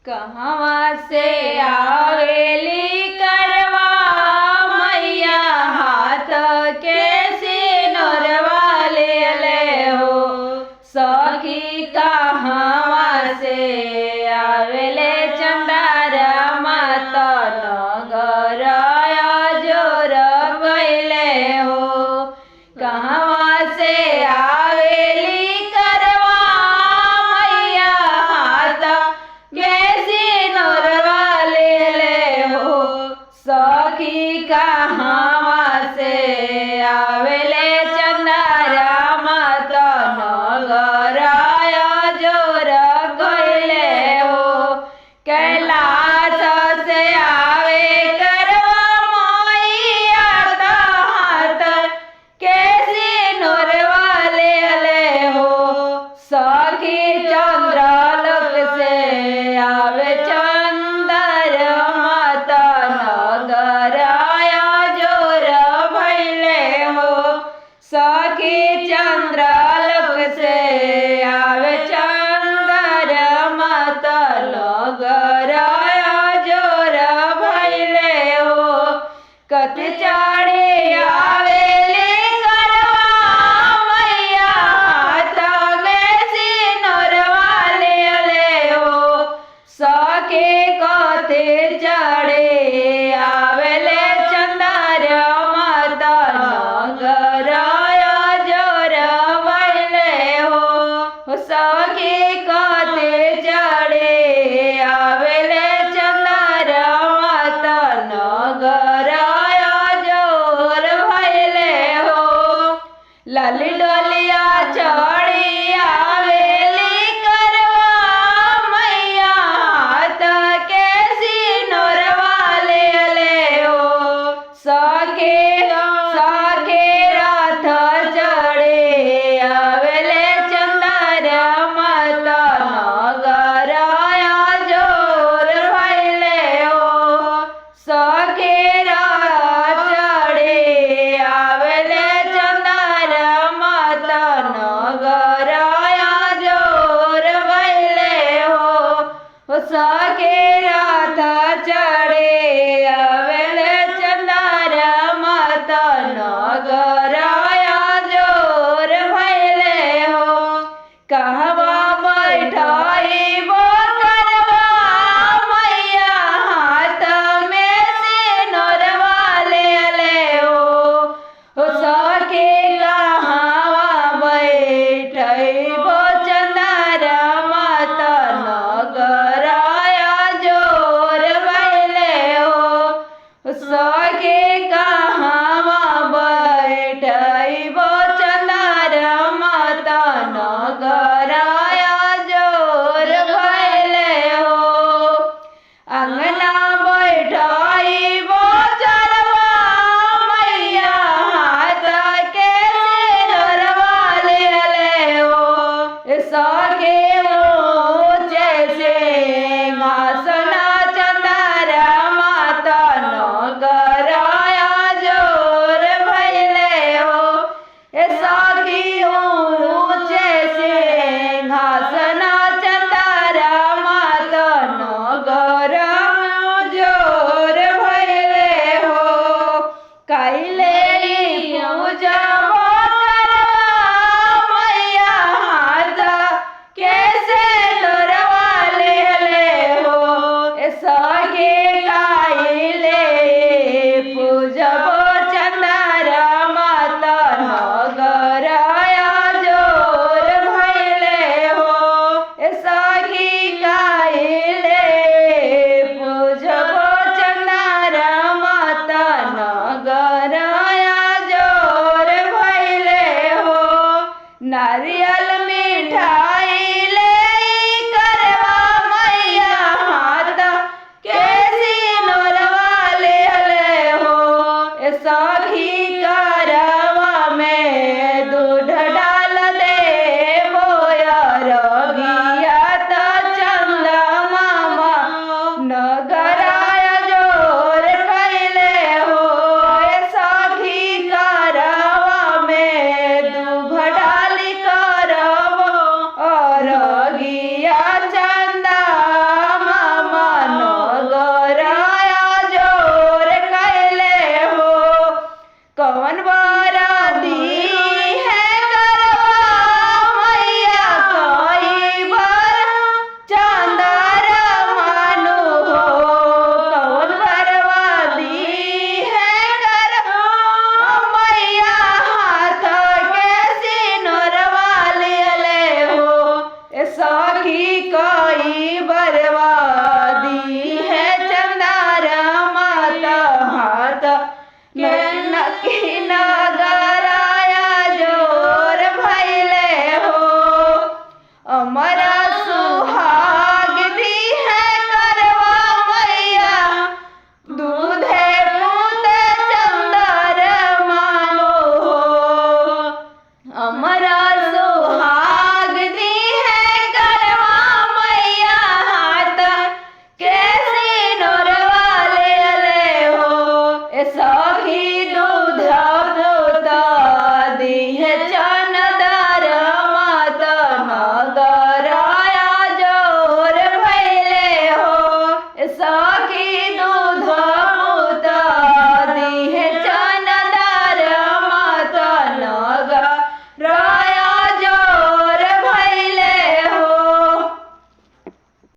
कहवा से आवेली करवा मैया हाथ के सिनुरवा ले ले हो। सखी कहवा से आवेले चंदारा मत नगर जोर गईले हो। कहवा से आवेली करवा मैया हाथ के सिनुरवा ले ले हो। सखी कहवा से आवेले चंदारा मत नगर जोर गईले हो। कैलाश से आवे करवा मैया हाथ के सिनुरवा ले ले हो। सखी चंद्रलोक से आवे चंद्रमा नगर जोर भइले हो। सखी चंद्रलोक से आवे चंद्रमा नगर जोर भइले हो। कति चढ़ी आवेली करवा मैया हाथ में सिनुरवा ले ले हो। सखी कति चढ़ी आवेले चंद्रमा नगर जोर भइले हो। सखी कति चढ़ी आवेले चंद्रमा नगर जोर भइले हो। लाली डोलिया चढ़ी आवेली करवा मैया हाथ के सिनुरवा ले ले हो। सखी रथ चढ़ी आवेले चंद्रमा नगर जोर भइले हो। सखी रथ चढ़ी आवेले चंद्रमा नगर जोर भइले हो। सखी रथ चढ़ी आवेले चंद्रमा नगर जोर भइले हो। कहवा बैठाई वो करवा मैया हाथ में सिनुरवा ले ले हो। सखी कहवा बैठाई वो चंद्रमा नगर जोर भइले हो।